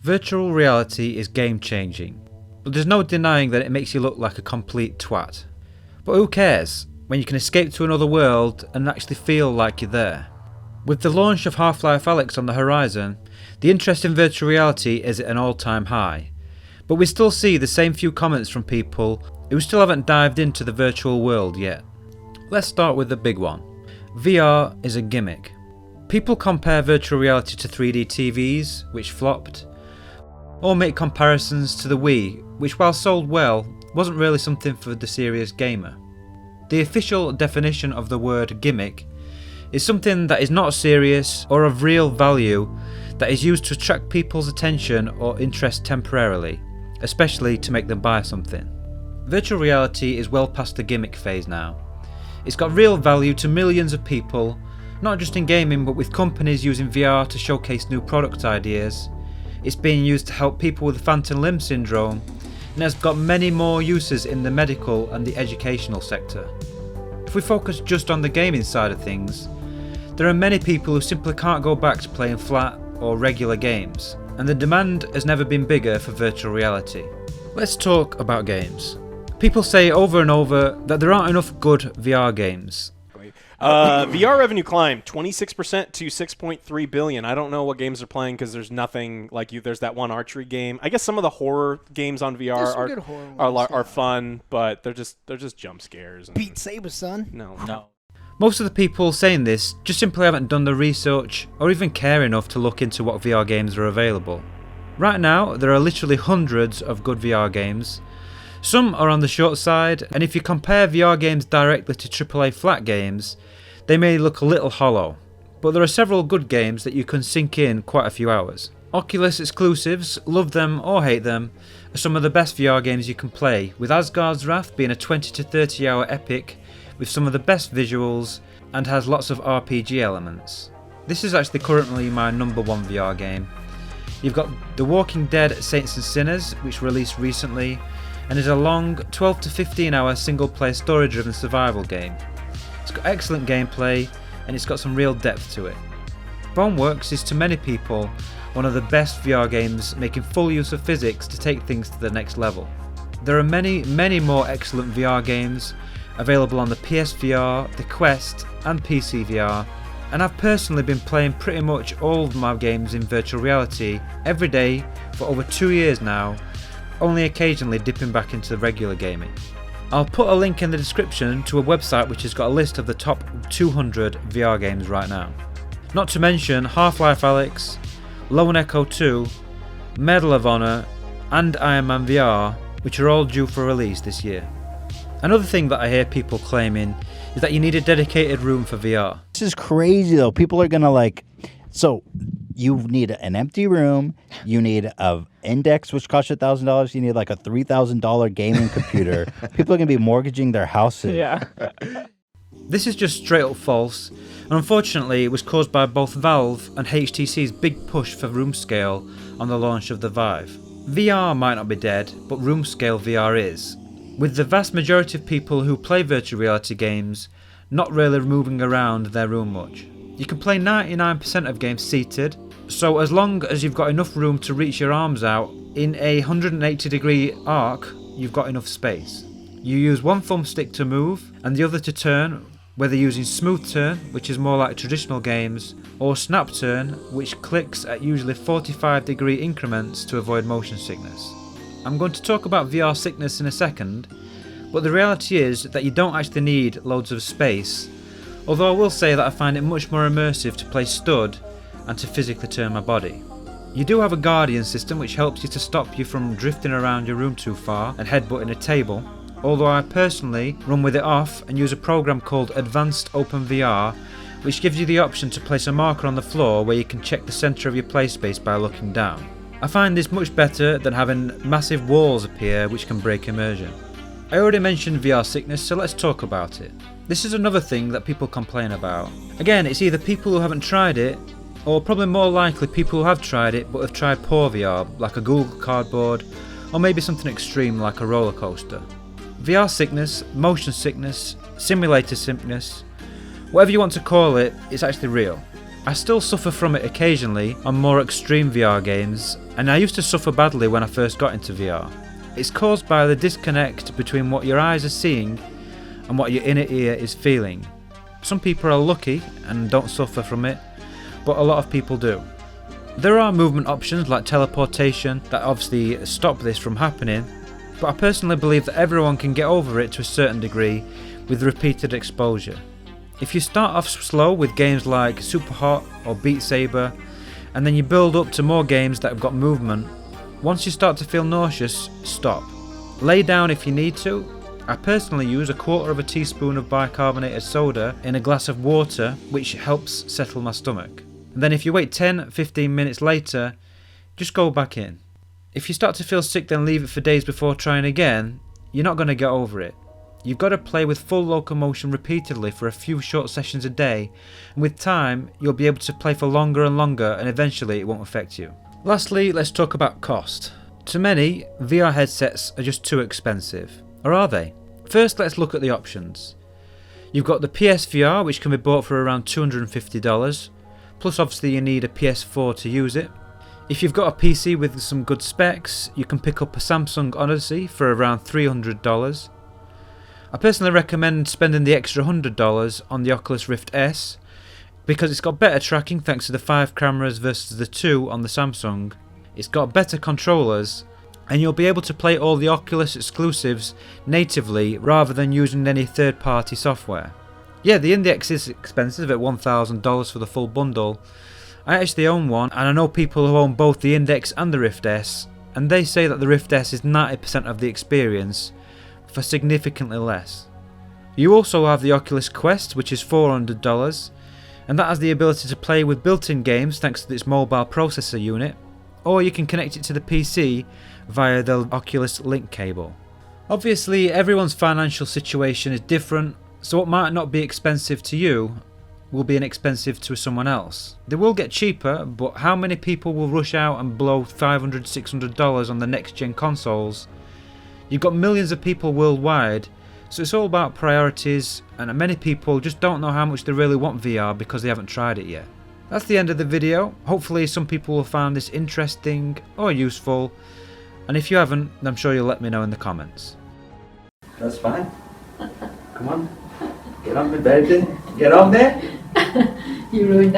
Virtual reality is game changing, but there's no denying that it makes you look like a complete twat. But who cares, when you can escape to another world and actually feel like you're there? With the launch of Half-Life Alyx on the horizon, the interest in virtual reality is at an all-time high. But we still see the same few comments from people who still haven't dived into the virtual world yet. Let's start with the big one. VR is a gimmick. People compare virtual reality to 3D TVs, which flopped, or make comparisons to the Wii, which while sold well, wasn't really something for the serious gamer. The official definition of the word gimmick is something that is not serious or of real value, that is used to attract people's attention or interest temporarily, especially to make them buy something. Virtual reality is well past the gimmick phase now. It's got real value to millions of people, not just in gaming but with companies using VR to showcase new product ideas. It's being used to help people with phantom limb syndrome, and has got many more uses in the medical and the educational sector. If we focus just on the gaming side of things, there are many people who simply can't go back to playing flat or regular games, and the demand has never been bigger for virtual reality. Let's talk about games. People say over and over that there aren't enough good VR games. VR revenue climbed 26% to $6.3 billion. I don't know what games they're playing because there's nothing like you. There's that one archery game. I guess some of the horror games on VR are fun, but they're just jump scares. And Beat Saber, son. No. Most of the people saying this just simply haven't done the research or even care enough to look into what VR games are available. Right now, there are literally hundreds of good VR games. Some are on the short side, and if you compare VR games directly to AAA flat games, they may look a little hollow, but there are several good games that you can sink in quite a few hours. Oculus exclusives, love them or hate them, are some of the best VR games you can play, with Asgard's Wrath being a 20 to 30 hour epic with some of the best visuals and has lots of RPG elements. This is actually currently my number one VR game. You've got The Walking Dead Saints and Sinners, which released recently, and is a long 12 to 15 hour single player story driven survival game. It's got excellent gameplay and it's got some real depth to it. Boneworks is to many people one of the best VR games, making full use of physics to take things to the next level. There are many more excellent VR games available on the PSVR, the Quest and PC VR, and I've personally been playing pretty much all of my games in virtual reality every day for over 2 years now, only occasionally dipping back into regular gaming. I'll put a link in the description to a website which has got a list of the top 200 VR games right now. Not to mention Half-Life Alyx, Lone Echo 2, Medal of Honor and Iron Man VR, which are all due for release this year. Another thing that I hear people claiming is that you need a dedicated room for VR. This is crazy though. People are gonna so you need an empty room, you need an index which costs $1,000, you need like a $3,000 gaming computer. People are gonna be mortgaging their houses. Yeah. This is just straight up false, and unfortunately it was caused by both Valve and HTC's big push for Roomscale on the launch of the Vive. VR might not be dead, but Roomscale VR is, with the vast majority of people who play virtual reality games not really moving around their room much. You can play 99% of games seated, so as long as you've got enough room to reach your arms out in a 180-degree arc, you've got enough space. You use one thumbstick to move and the other to turn, whether using smooth turn, which is more like traditional games, or snap turn, which clicks at usually 45-degree increments to avoid motion sickness. I'm going to talk about VR sickness in a second, but the reality is that you don't actually need loads of space, although I will say that I find it much more immersive to play stood and to physically turn my body. You do have a guardian system which helps you to stop you from drifting around your room too far and headbutting a table, although I personally run with it off and use a program called Advanced Open VR, which gives you the option to place a marker on the floor where you can check the centre of your play space by looking down. I find this much better than having massive walls appear which can break immersion. I already mentioned VR sickness, so let's talk about it. This is another thing that people complain about. Again, it's either people who haven't tried it, or probably more likely people who have tried it but have tried poor VR, like a Google Cardboard, or maybe something extreme like a roller coaster. VR sickness, motion sickness, simulator sickness, whatever you want to call it, it's actually real. I still suffer from it occasionally on more extreme VR games, and I used to suffer badly when I first got into VR. It's caused by the disconnect between what your eyes are seeing and what your inner ear is feeling. Some people are lucky and don't suffer from it, but a lot of people do. There are movement options like teleportation that obviously stop this from happening, but I personally believe that everyone can get over it to a certain degree with repeated exposure. If you start off slow with games like Superhot or Beat Saber, and then you build up to more games that have got movement, once you start to feel nauseous, stop. Lay down if you need to. I personally use 1/4 teaspoon of bicarbonated soda in a glass of water, which helps settle my stomach. And then if you wait 10-15 minutes later, just go back in. If you start to feel sick, then leave it for days before trying again. You're not going to get over it. You've got to play with full locomotion repeatedly for a few short sessions a day, and with time you'll be able to play for longer and longer, and eventually it won't affect you. Lastly, let's talk about cost. To many, VR headsets are just too expensive. Or are they? First, let's look at the options. You've got the PSVR, which can be bought for around $250, plus obviously you need a PS4 to use it. If you've got a PC with some good specs, you can pick up a Samsung Odyssey for around $300. I personally recommend spending the extra $100 on the Oculus Rift S, because it's got better tracking thanks to the 5 cameras versus the 2 on the Samsung. It's got better controllers, and you'll be able to play all the Oculus exclusives natively rather than using any third-party software. Yeah, the Index is expensive at $1,000 for the full bundle. I actually own one, and I know people who own both the Index and the Rift S, and they say that the Rift S is 90% of the experience for significantly less. You also have the Oculus Quest, which is $400, and that has the ability to play with built-in games thanks to its mobile processor unit, or you can connect it to the PC via the Oculus Link cable. Obviously, everyone's financial situation is different, so what might not be expensive to you will be inexpensive to someone else. They will get cheaper, but how many people will rush out and blow $500, $600 on the next-gen consoles? You've got millions of people worldwide, so it's all about priorities, and many people just don't know how much they really want VR because they haven't tried it yet. That's the end of the video. Hopefully some people will find this interesting or useful, and if you haven't, I'm sure you'll let me know in the comments. That's fine. Come on. Get on me, baby. Get on there. You ruined